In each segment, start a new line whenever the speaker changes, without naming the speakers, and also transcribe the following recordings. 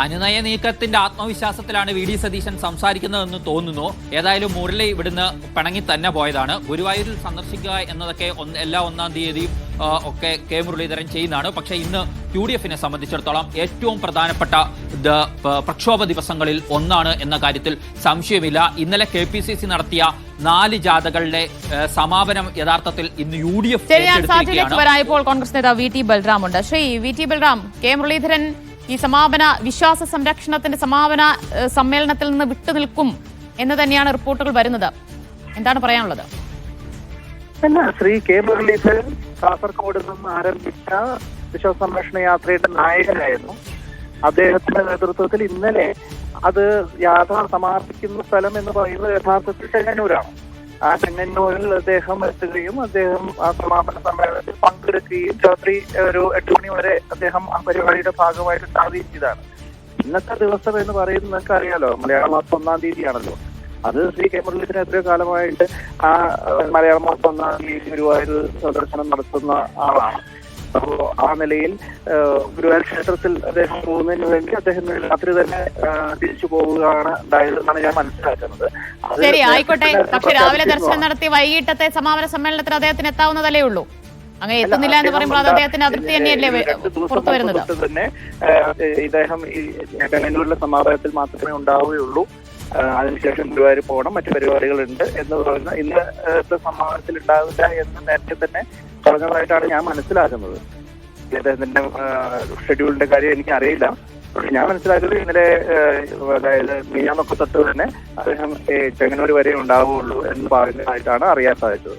അനുനയ നീക്കത്തിന്റെ ആത്മവിശ്വാസത്തിലാണ് V D Satheesan സംസാരിക്കുന്നതെന്ന് തോന്നുന്നു. ഏതായാലും മുരളി ഇവിടുന്ന് പിണങ്ങി തന്നെ പോയതാണ്. ഗുരുവായൂരിൽ സന്ദർശിക്കുക എന്നതൊക്കെ എല്ലാ 1-ാം തീയതിയും ഒക്കെ കെ മുരളീധരൻ ചെയ്യുന്നതാണ്. പക്ഷേ ഇന്ന് UDF-നെ സംബന്ധിച്ചിടത്തോളം ഏറ്റവും പ്രധാനപ്പെട്ട പ്രക്ഷോഭ ദിവസങ്ങളിൽ ഒന്നാണ് എന്ന കാര്യത്തിൽ സംശയമില്ല. ഇന്നലെ KPCC നടത്തിയ 4 ജാഥകളുടെ സമാപനം യഥാർത്ഥത്തിൽ ഇന്ന് UDF
ഇപ്പോൾ കോൺഗ്രസ് നേതാവ് VT ബൽറാം ഉണ്ട്. ശ്രീ VT ബൽറാം, കെ മുരളീധരൻ ഈ സമാപന വിശ്വാസ സംരക്ഷണത്തിന്റെ സമാപന സമ്മേളനത്തിൽ നിന്ന് വിട്ടുനിൽക്കും എന്ന് തന്നെയാണ് റിപ്പോർട്ടുകൾ വരുന്നത്. എന്താണ് പറയാനുള്ളത്?
ശ്രീ കെ മുരളീധരൻ കാസർഗോഡ് നിന്ന് ആരംഭിച്ച വിശ്വാസ സംരക്ഷണ യാത്രയുടെ നായകനായിരുന്നു. അദ്ദേഹത്തിന്റെ നേതൃത്വത്തിൽ ഇന്നലെ അത് യാത്ര സമാപിക്കുന്ന സ്ഥലം എന്ന് പറയുന്നത് യഥാർത്ഥത്തിൽ ചെങ്ങന്നൂരാണ്. ആ ചെങ്ങന്നൂരിൽ അദ്ദേഹം എത്തുകയും അദ്ദേഹം ആ സമാപന സമ്മേളനത്തിൽ പങ്കെടുക്കുകയും രാത്രി ഒരു 8 മണി വരെ അദ്ദേഹം ആ പരിപാടിയുടെ ഭാഗമായിട്ട് ഉണ്ടാവുകയും ചെയ്തതാണ്. ഇന്നത്തെ ദിവസം എന്ന് പറയുന്നത് നിങ്ങൾക്ക് അറിയാലോ, മലയാള മാസം 1-ാം തീയതിയാണല്ലോ. അത് ശ്രീ കെ മുരളീധരൻ എത്രയോ കാലമായിട്ട് ആ മലയാള മാസം 1-ാം തീയതി ഗുരുവായൂർ സന്ദർശനം നടത്തുന്ന ആളാണ്. അപ്പോൾ ആ നിലയിൽ ഗുരുവായൂർ ക്ഷേത്രത്തിൽ അദ്ദേഹം പോകുന്നതിന് വേണ്ടി അദ്ദേഹം രാത്രി തന്നെ തിരിച്ചു പോവുകയാണ് ഉണ്ടായതെന്നാണ് ഞാൻ മനസ്സിലാക്കുന്നത്.
ശരി, ആയിക്കോട്ടെ. പക്ഷെ രാവിലെ ദർശനം നടത്തി വൈകിട്ടത്തെ സമാപന സമ്മേളനത്തിൽ അദ്ദേഹത്തിന് എത്താവുന്നതല്ലേ ഉള്ളൂ. അങ്ങനെ എത്തുന്നില്ല എന്ന് പറയുമ്പോൾ അത് അദ്ദേഹത്തിന്റെ അതിർത്തി തന്നെയല്ലേ പുറത്തു വരുന്നത്?
തന്നെ ഇദ്ദേഹം ഈ ചെങ്ങന്നൂരിലെ സമാപനത്തിൽ മാത്രമേ ഉണ്ടാവുകയുള്ളൂ. അതിനുശേഷം ഗുരുവായൂർ പോകണം, മറ്റു പരിപാടികളുണ്ട് എന്ന് പറയുന്ന ഇന്നത്തെ സമാപനത്തിൽ ഉണ്ടാവില്ല എന്ന് നേരത്തെ തന്നെ പറഞ്ഞതായിട്ടാണ് ഞാൻ മനസ്സിലാക്കുന്നത്. അദ്ദേഹത്തിന്റെ ഷെഡ്യൂളിന്റെ കാര്യം എനിക്ക് അറിയില്ല. പക്ഷെ ഞാൻ മനസ്സിലാക്കുന്നത് ഇന്നലെ അതായത് മിനിഞ്ഞാന്നൊക്കെ തൊട്ട് തന്നെ അദ്ദേഹം ചെങ്ങന്നൂർ വരെ ഉണ്ടാവുകയുള്ളൂ എന്ന് പറഞ്ഞതായിട്ടാണ് അറിയാൻ സാധിച്ചത്.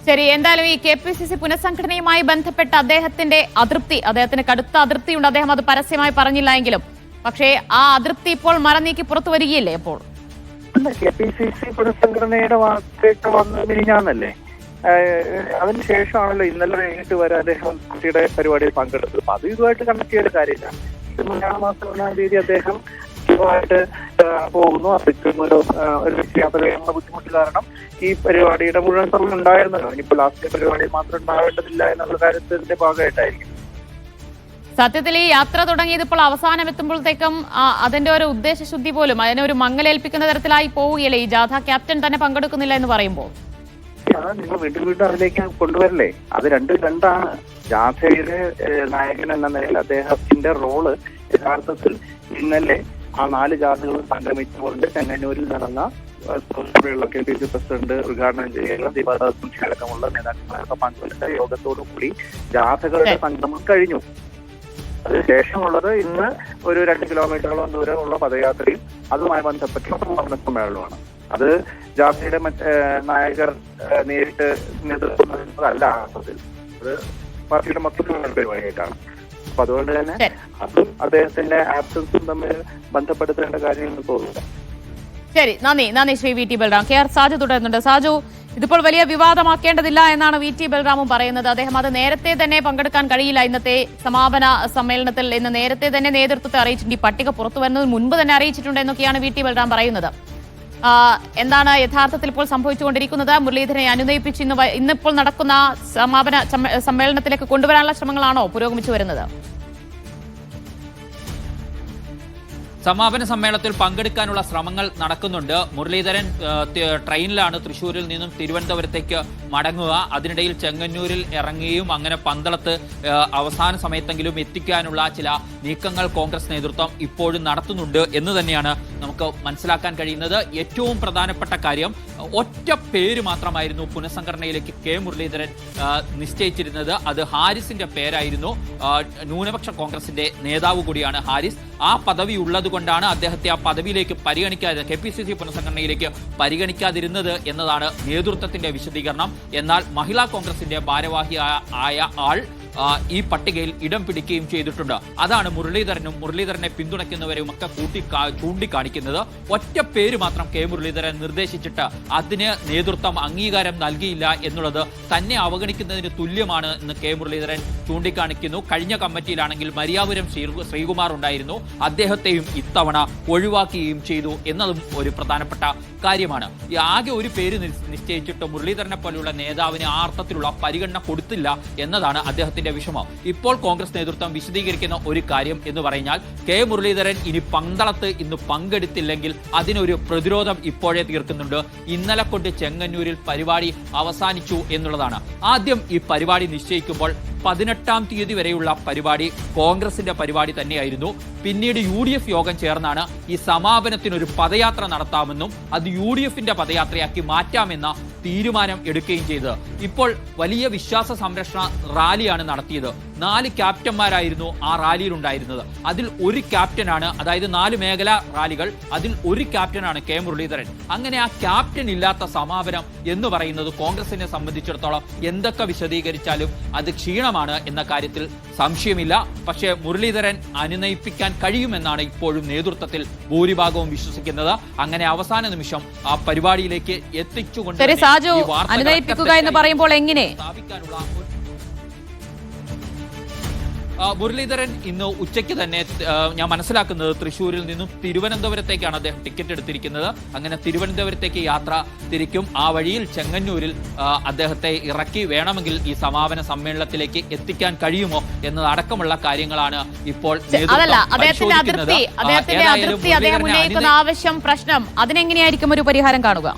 ശരി, എന്തായാലും ഈ KPCC പുനഃസംഘടനയുമായി ബന്ധപ്പെട്ട അദ്ദേഹത്തിന് കടുത്ത അതൃപ്തിയുണ്ട്. അദ്ദേഹം അത് പരസ്യമായി പറഞ്ഞില്ല എങ്കിലും പക്ഷേ ആ അതൃപ്തി ഇപ്പോൾ മറനീക്കി പുറത്തു വരികയല്ലേ? അപ്പോൾ
KPCC പുനഃസംഘടനയുടെ വാർത്തയൊക്കെ വന്ന് മിനിഞ്ഞാന്നല്ലേ, അതിനുശേഷമാണല്ലോ ഇന്നലെ വൈകിട്ട് വരെ അദ്ദേഹം കുട്ടിയുടെ പരിപാടിയിൽ പങ്കെടുത്തത്. അപ്പൊ അത് ഇതുമായിട്ട് കണക്ട് ചെയ്ത കാര്യമില്ല. ഇത് മലയാള മാസം 1-ാം തീയതി അദ്ദേഹം ഇതുമായിട്ട് പോകുന്നു. അപ്പോഴേക്കും ഒരു യാത്ര ചെയ്യാനുള്ള ബുദ്ധിമുട്ട് കാരണം ഈ പരിപാടിയുടെ മുഴുവൻ സമയം ഉണ്ടായിരുന്നല്ലോ. ഇനിയിപ്പോൾ ലാസ്റ്റ് പരിപാടി മാത്രം ഉണ്ടാവേണ്ടതില്ല എന്നുള്ള കാര്യത്തിന്റെ ഭാഗമായിട്ടായിരിക്കും.
സത്യത്തിൽ ഈ യാത്ര തുടങ്ങിയത് ഇപ്പോൾ അവസാനം എത്തുമ്പോഴത്തേക്കും അതിന്റെ ഒരു ഉദ്ദേശശുദ്ധി പോലും അതിനൊരു മങ്ങലേൽപ്പിക്കുന്ന തരത്തിലായി പോവുകയല്ലേ ഈ ജാഥ? ക്യാപ്റ്റൻ തന്നെ പങ്കെടുക്കുന്നില്ല എന്ന് പറയുമ്പോൾ
നിങ്ങൾ വീണ്ടും അതിലേക്ക് കൊണ്ടുവരല്ലേ? അത് രണ്ടാണ്. ജാഥയുടെ നായകൻ എന്ന നിലയിൽ അദ്ദേഹത്തിന്റെ റോള് യഥാർത്ഥത്തിൽ ഇന്നലെ ആ 4 ജാഥകൾ സംഗമിച്ചുകൊണ്ട് ചെങ്ങന്നൂരിൽ നടന്ന KPCC പ്രസിഡന്റ് ഉദ്ഘാടനം ചെയ്യുക, ദീപാദാസും അടക്കമുള്ള നേതാക്കളൊക്കെ പങ്കെടുത്ത യോഗത്തോടുകൂടി ജാഥകളുടെ സംഗമം കഴിഞ്ഞു. അതിനുശേഷമുള്ളത് ഇന്ന് ഒരു 2 കിലോമീറ്ററോളം ദൂരമുള്ള പദയാത്രയും അതുമായി ബന്ധപ്പെട്ട സമാപന സമ്മേളനമാണ്. അത് ജാഥയുടെ നായകർ നേരിട്ട് നേതൃത്വം നൽകുന്നതല്ല, അർത്ഥത്തിൽ അത് പാർട്ടിയുടെ മൊത്തത്തിലുള്ള പരിപാടിയായിട്ടാണ്. അപ്പൊ അതുകൊണ്ട് തന്നെ അതും അദ്ദേഹത്തിന്റെ ആബ്സൻസും തമ്മിൽ ബന്ധപ്പെടുത്തേണ്ട കാര്യമെന്ന് തോന്നുന്നു.
ശരി, നന്ദി ശ്രീ VT ബൽറാം. KR സാജു തുടരുന്നുണ്ട്. സാജു, ഇതിപ്പോൾ വലിയ വിവാദമാക്കേണ്ടതില്ല എന്നാണ് VT ബൽറാമും പറയുന്നത്. അദ്ദേഹം അത് നേരത്തെ തന്നെ പങ്കെടുക്കാൻ കഴിയില്ല ഇന്നത്തെ സമാപന സമ്മേളനത്തിൽ എന്ന് നേരത്തെ തന്നെ നേതൃത്വത്തെ അറിയിച്ചിട്ടുണ്ട്. ഈ പട്ടിക പുറത്തു വരുന്നതിന് മുൻപ് തന്നെ അറിയിച്ചിട്ടുണ്ട് എന്നൊക്കെയാണ് VT ബൽറാം പറയുന്നത്. എന്താണ് യഥാർത്ഥത്തിൽ ഇപ്പോൾ സംഭവിച്ചുകൊണ്ടിരിക്കുന്നത്? മുരളീധരനെ അനുനയിപ്പിച്ച് ഇന്നിപ്പോൾ നടക്കുന്ന സമാപന സമ്മേളനത്തിലേക്ക് കൊണ്ടുവരാനുള്ള ശ്രമങ്ങളാണോ പുരോഗമിച്ചു വരുന്നത്?
സമാപന സമ്മേളനത്തിൽ പങ്കെടുക്കാനുള്ള ശ്രമങ്ങൾ നടക്കുന്നുണ്ട്. മുരളീധരൻ ട്രെയിനിലാണ് തൃശ്ശൂരിൽ നിന്നും തിരുവനന്തപുരത്തേക്ക് മടങ്ങുക. അതിനിടയിൽ ചെങ്ങന്നൂരിൽ ഇറങ്ങുകയും അങ്ങനെ പന്തളത്ത് അവസാന സമയത്തെങ്കിലും എത്തിക്കാനുള്ള ചില നീക്കങ്ങൾ കോൺഗ്രസ് നേതൃത്വം ഇപ്പോഴും നടത്തുന്നുണ്ട് എന്ന് തന്നെയാണ് നമുക്ക് മനസ്സിലാക്കാൻ കഴിയുന്നത്. ഏറ്റവും പ്രധാനപ്പെട്ട കാര്യം, ഒറ്റ പേര് മാത്രമായിരുന്നു പുനഃസംഘടനയിലേക്ക് കെ മുരളീധരൻ നിശ്ചയിച്ചിരുന്നത്. അത് ഹാരിസിന്റെ പേരായിരുന്നു. ന്യൂനപക്ഷ കോൺഗ്രസിന്റെ നേതാവ് കൂടിയാണ് ഹാരിസ്. ആ പദവി ഉള്ളത് കൊണ്ടാണ് അദ്ദേഹത്തെ ആ പദവിയിലേക്ക് പരിഗണിക്കാതെ KPCC പുനഃസംഘടനയിലേക്ക് പരിഗണിക്കാതിരുന്നത് എന്നതാണ് നേതൃത്വത്തിന്റെ വിശദീകരണം. എന്നാൽ മഹിളാ കോൺഗ്രസിന്റെ ഭാരവാഹി ആയ ആൾ ഈ പട്ടികയിൽ ഇടം പിടിക്കുകയും ചെയ്തിട്ടുണ്ട്. അതാണ് മുരളീധരനെ പിന്തുണയ്ക്കുന്നവരും ഒക്കെ ചൂണ്ടിക്കാണിക്കുന്നത്. ഒറ്റ പേര് മാത്രം കെ മുരളീധരൻ നിർദ്ദേശിച്ചിട്ട് അതിന് നേതൃത്വം അംഗീകാരം നൽകിയില്ല എന്നുള്ളത് തന്നെ അവഗണിക്കുന്നതിന് തുല്യമാണ് എന്ന് കെ മുരളീധരൻ ചൂണ്ടിക്കാണിക്കുന്നു. കഴിഞ്ഞ കമ്മിറ്റിയിലാണെങ്കിൽ മരിയാപുരം ശ്രീകുമാർ ഉണ്ടായിരുന്നു. അദ്ദേഹത്തെയും ഇത്തവണ ഒഴിവാക്കുകയും ചെയ്തു എന്നതും ഒരു പ്രധാനപ്പെട്ട കാര്യമാണ്. ഈ ആകെ ഒരു പേര് നിശ്ചയിച്ചിട്ട് മുരളീധരനെ പോലെയുള്ള നേതാവിന് ആ അർത്ഥത്തിലുള്ള പരിഗണന കൊടുത്തില്ല എന്നതാണ് അദ്ദേഹത്തിന്റെ എന്നുള്ളതിന്റെ വിഷമം. ഇപ്പോൾ കോൺഗ്രസ് നേതൃത്വം വിശദീകരിക്കുന്ന ഒരു കാര്യം എന്ന് പറഞ്ഞാൽ കെ മുരളീധരൻ ഇനി പന്തളത്ത് ഇന്ന് പങ്കെടുത്തില്ലെങ്കിൽ അതിനൊരു പ്രതിരോധം ഇപ്പോഴേ തീർക്കുന്നുണ്ട്. ഇന്നലെ കൊണ്ട് ചെങ്ങന്നൂരിൽ പരിപാടി അവസാനിച്ചു എന്നുള്ളതാണ്. ആദ്യം ഈ പരിപാടി നിശ്ചയിക്കുമ്പോൾ 18-ാം തീയതി വരെയുള്ള പരിപാടി കോൺഗ്രസിന്റെ പരിപാടി തന്നെയായിരുന്നു. പിന്നീട് UDF യോഗം ചേർന്നാണ് ഈ സമാപനത്തിനൊരു പദയാത്ര നടത്താമെന്നും അത് UDFന്റെ പദയാത്രയാക്കി മാറ്റാമെന്ന തീരുമാനം എടുക്കുകയും ചെയ്തത്. ഇപ്പോൾ വലിയ വിശ്വാസ സംരക്ഷണ റാലിയാണ് നടത്തിയത്. 4 ക്യാപ്റ്റന്മാരായിരുന്നു ആ റാലിയിൽ ഉണ്ടായിരുന്നത്. അതിൽ ഒരു ക്യാപ്റ്റനാണ്, അതായത് 4 മേഖലാ റാലികൾ, അതിൽ ഒരു ക്യാപ്റ്റനാണ് കെ മുരളീധരൻ. അങ്ങനെ ആ ക്യാപ്റ്റൻ ഇല്ലാത്ത സമാപനം എന്ന് പറയുന്നത് കോൺഗ്രസിനെ സംബന്ധിച്ചിടത്തോളം എന്തൊക്കെ വിശദീകരിച്ചാലും അത് ക്ഷീണമാണ് എന്ന കാര്യത്തിൽ സംശയമില്ല. പക്ഷേ മുരളീധരൻ അനുനയിപ്പിക്കാൻ കഴിയുമെന്നാണ് ഇപ്പോഴും നേതൃത്വത്തിൽ ഭൂരിഭാഗവും വിശ്വസിക്കുന്നത്. അങ്ങനെ അവസാന നിമിഷം ആ പരിപാടിയിലേക്ക് എത്തിച്ചുകൊണ്ട്
അനുനയിപ്പിക്കുക എന്ന് പറയുമ്പോൾ എങ്ങനെ
സ്ഥാപിക്കാനുള്ള മുരളീധരൻ ഇന്ന് ഉച്ചയ്ക്ക് തന്നെ ഞാൻ മനസ്സിലാക്കുന്നത് തൃശ്ശൂരിൽ നിന്നും തിരുവനന്തപുരത്തേക്കാണ് അദ്ദേഹം ടിക്കറ്റ് എടുത്തിരിക്കുന്നത്. അങ്ങനെ തിരുവനന്തപുരത്തേക്ക് യാത്ര തിരിക്കും. ആ വഴിയിൽ ചെങ്ങന്നൂരിൽ അദ്ദേഹത്തെ ഇറക്കി വേണമെങ്കിൽ ഈ സമാപന സമ്മേളനത്തിലേക്ക് എത്തിക്കാൻ കഴിയുമോ എന്നതടക്കമുള്ള കാര്യങ്ങളാണ് ഇപ്പോൾ
ആവശ്യം പ്രശ്നം. അതിനെങ്ങനെയായിരിക്കും ഒരു പരിഹാരം കാണുക?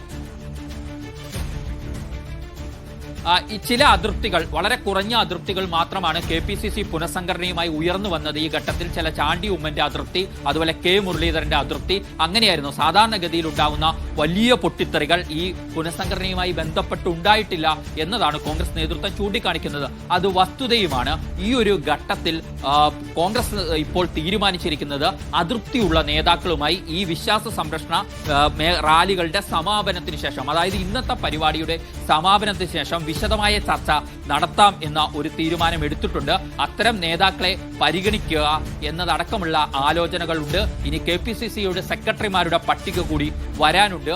ചില അതിർത്തികൾ, വളരെ കുറഞ്ഞ അതിർത്തികൾ മാത്രമാണ് KPCC പുനഃസംഘടനയുമായി ഉയർന്നു വന്നത്. ഈ ഘട്ടത്തിൽ ചില ചാണ്ടി ഉമ്മന്റെ അതിർത്തി, അതുപോലെ കെ മുരളീധരന്റെ അതിർത്തി, അങ്ങനെയായിരുന്നു. സാധാരണഗതിയിൽ ഉണ്ടാകുന്ന വലിയ പൊട്ടിത്തെറികൾ ഈ പുനഃസംഘടനയുമായി ബന്ധപ്പെട്ടുണ്ടായിട്ടില്ല എന്നതാണ് കോൺഗ്രസ് നേതൃത്വം ചൂണ്ടിക്കാണിക്കുന്നത്. അത് വസ്തുതയുമാണ്. ഈ ഒരു ഘട്ടത്തിൽ കോൺഗ്രസ് ഇപ്പോൾ തീരുമാനിച്ചിരിക്കുന്നത് അതിർത്തിയുള്ള നേതാക്കളുമായി ഈ വിശ്വാസ സംരക്ഷണ റാലികളുടെ സമാപനത്തിന് ശേഷം, അതായത് ഇന്നത്തെ പരിപാടിയുടെ സമാപനത്തിന് ശേഷം വിശദമായ ചർച്ച നടത്താം എന്ന ഒരു തീരുമാനം എടുത്തിട്ടുണ്ട്. അത്തരം നേതാക്കളെ പരിഗണിക്കുക എന്നതടക്കമുള്ള ആലോചനകളുണ്ട്. ഇനി KPCCയുടെ സെക്രട്ടറിമാരുടെ പട്ടിക കൂടി വരാനുണ്ട്.